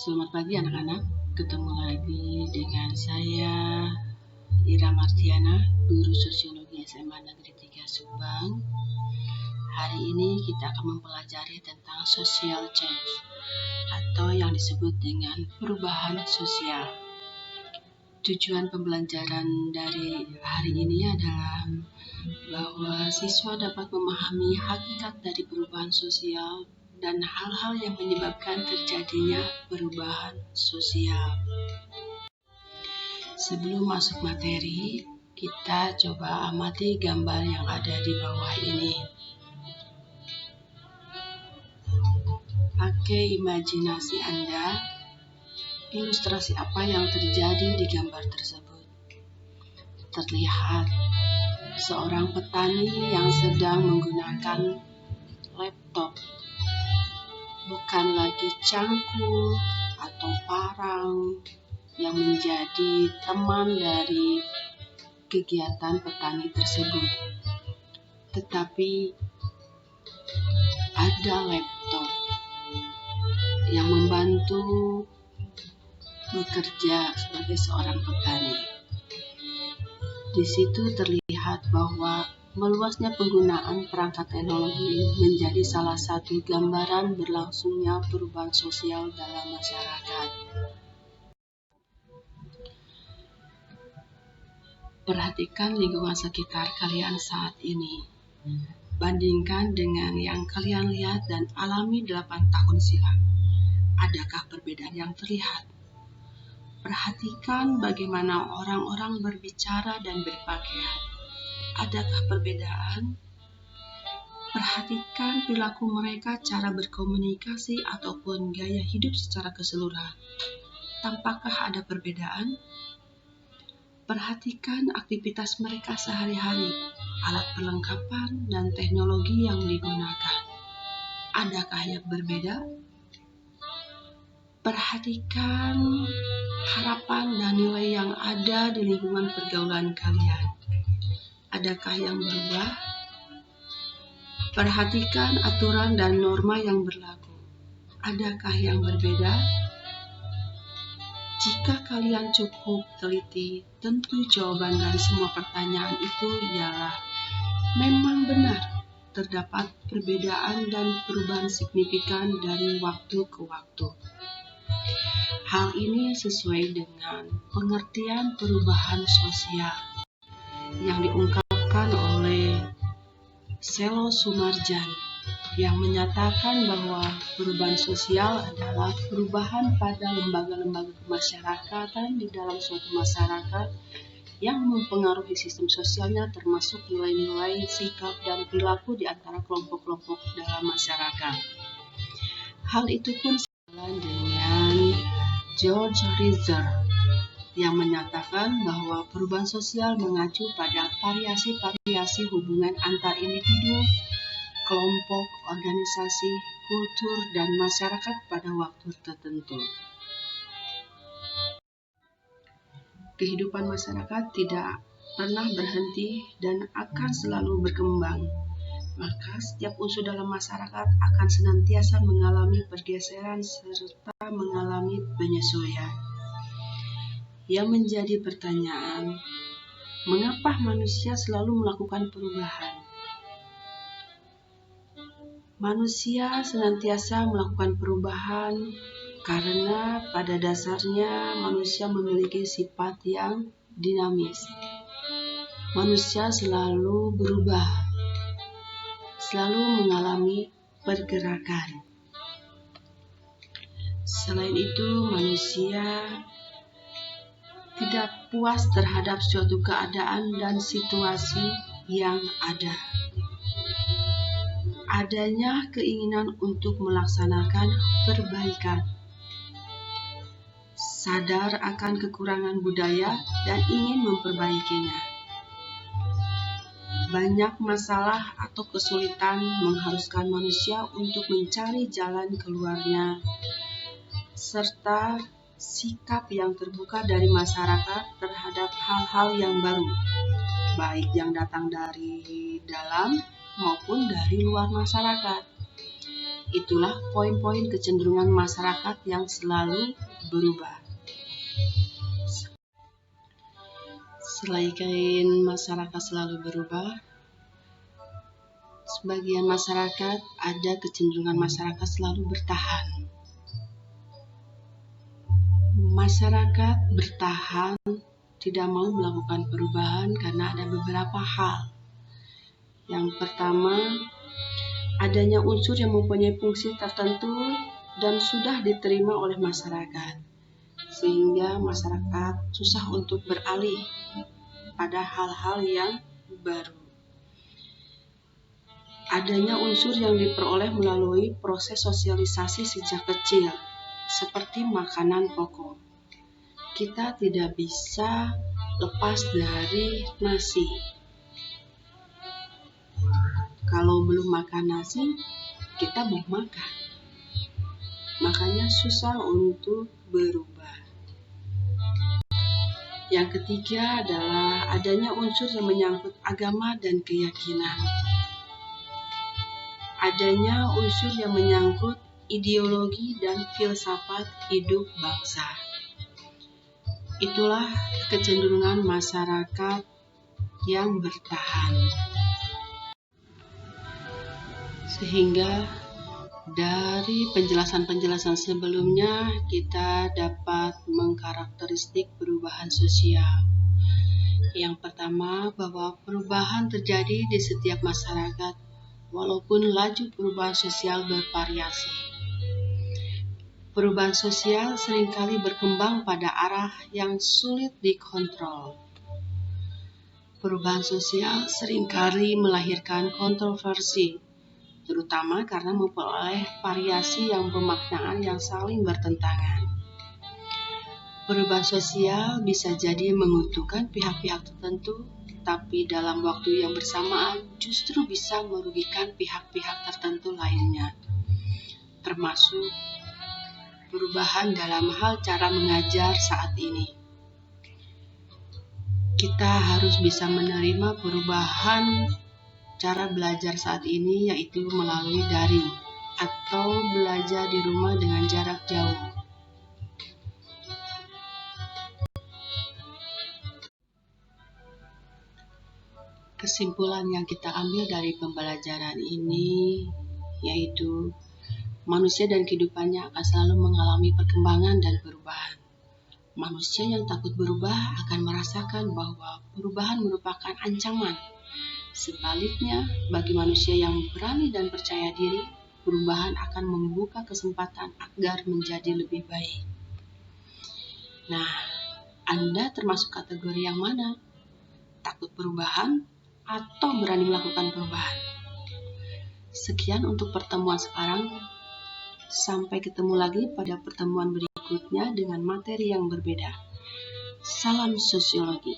Selamat pagi anak-anak, ketemu lagi dengan saya Ira Martiana, guru sosiologi SMA Negeri 3 Subang. Hari ini kita akan mempelajari tentang social change atau yang disebut dengan perubahan sosial. Tujuan pembelajaran dari hari ini adalah bahwa siswa dapat memahami hakikat dari perubahan sosial dan hal-hal yang menyebabkan terjadinya perubahan sosial. Sebelum masuk materi, kita coba amati gambar yang ada di bawah ini. Pakai imajinasi Anda, ilustrasi apa yang terjadi di gambar tersebut. Terlihat seorang petani yang sedang menggunakan laptop, bukan lagi cangkul atau parang yang menjadi teman dari kegiatan petani tersebut, tetapi ada laptop yang membantu bekerja sebagai seorang petani. Di situ terlihat bahwa meluasnya penggunaan perangkat teknologi menjadi salah satu gambaran berlangsungnya perubahan sosial dalam masyarakat. Perhatikan lingkungan sekitar kalian saat ini. Bandingkan dengan yang kalian lihat dan alami 8 tahun silam. Adakah perbedaan yang terlihat? Perhatikan bagaimana orang-orang berbicara dan berpakaian. Adakah perbedaan? Perhatikan perilaku mereka, cara berkomunikasi ataupun gaya hidup secara keseluruhan. Tampakkah ada perbedaan? Perhatikan aktivitas mereka sehari-hari, alat perlengkapan dan teknologi yang digunakan. Adakah yang berbeda? Perhatikan harapan dan nilai yang ada di lingkungan pergaulan kalian. Adakah yang berubah? Perhatikan aturan dan norma yang berlaku. Adakah yang berbeda? Jika kalian cukup teliti, tentu jawaban dari semua pertanyaan itu ialah memang benar terdapat perbedaan dan perubahan signifikan dari waktu ke waktu. Hal ini sesuai dengan pengertian perubahan sosial yang diungkapkan oleh Selo Sumarjan, yang menyatakan bahwa perubahan sosial adalah perubahan pada lembaga-lembaga kemasyarakatan di dalam suatu masyarakat yang mempengaruhi sistem sosialnya, termasuk nilai-nilai, sikap, dan perilaku di antara kelompok-kelompok dalam masyarakat. Hal itu pun sejalan dengan George Reiser yang menyatakan bahwa perubahan sosial mengacu pada variasi-variasi hubungan antar individu, kelompok, organisasi, kultur, dan masyarakat pada waktu tertentu. Kehidupan masyarakat tidak pernah berhenti dan akan selalu berkembang. Maka setiap unsur dalam masyarakat akan senantiasa mengalami pergeseran serta mengalami penyesuaian. Yang menjadi pertanyaan, mengapa manusia selalu melakukan perubahan? Manusia senantiasa melakukan perubahan karena pada dasarnya manusia memiliki sifat yang dinamis. Manusia selalu berubah, selalu mengalami pergerakan. Selain itu, manusia tidak puas terhadap suatu keadaan dan situasi yang ada. Adanya keinginan untuk melaksanakan perbaikan, sadar akan kekurangan budaya dan ingin memperbaikinya. Banyak masalah atau kesulitan mengharuskan manusia untuk mencari jalan keluarnya, serta sikap yang terbuka dari masyarakat terhadap hal-hal yang baru, baik yang datang dari dalam maupun dari luar masyarakat. itulah poin-poin kecenderungan masyarakat yang selalu berubah. Selain masyarakat selalu berubah, sebagian masyarakat ada kecenderungan masyarakat selalu bertahan. Masyarakat bertahan tidak mau melakukan perubahan karena ada beberapa hal. Yang pertama, adanya unsur yang mempunyai fungsi tertentu dan sudah diterima oleh masyarakat, sehingga masyarakat susah untuk beralih pada hal-hal yang baru. Adanya unsur yang diperoleh melalui proses sosialisasi sejak kecil, seperti makanan pokok. Kita tidak bisa lepas dari nasi. Kalau belum makan nasi, kita belum makan. Makanya susah untuk berubah. Yang ketiga adalah adanya unsur yang menyangkut agama dan keyakinan. Adanya unsur yang menyangkut ideologi dan filsafat hidup bangsa. Itulah kecenderungan masyarakat yang bertahan. Sehingga dari penjelasan-penjelasan sebelumnya kita dapat mengkarakteristik perubahan sosial. Yang pertama, bahwa perubahan terjadi di setiap masyarakat walaupun laju perubahan sosial bervariasi. Perubahan sosial seringkali berkembang pada arah yang sulit dikontrol. Perubahan sosial seringkali melahirkan kontroversi, terutama karena memperoleh variasi yang pemaknaan yang saling bertentangan. Perubahan sosial bisa jadi menguntungkan pihak-pihak tertentu, tapi dalam waktu yang bersamaan justru bisa merugikan pihak-pihak tertentu lainnya, termasuk perubahan dalam hal cara mengajar saat ini. Kita harus bisa menerima perubahan cara belajar saat ini, yaitu melalui daring atau belajar di rumah dengan jarak jauh. Kesimpulan yang kita ambil dari pembelajaran ini yaitu manusia dan kehidupannya akan selalu mengalami perkembangan dan perubahan. Manusia yang takut berubah akan merasakan bahwa perubahan merupakan ancaman. Sebaliknya, bagi manusia yang berani dan percaya diri, perubahan akan membuka kesempatan agar menjadi lebih baik. Nah, Anda termasuk kategori yang mana? Takut perubahan atau berani melakukan perubahan? Sekian untuk pertemuan sekarang. Sampai ketemu lagi pada pertemuan berikutnya dengan materi yang berbeda. Salam sosiologi.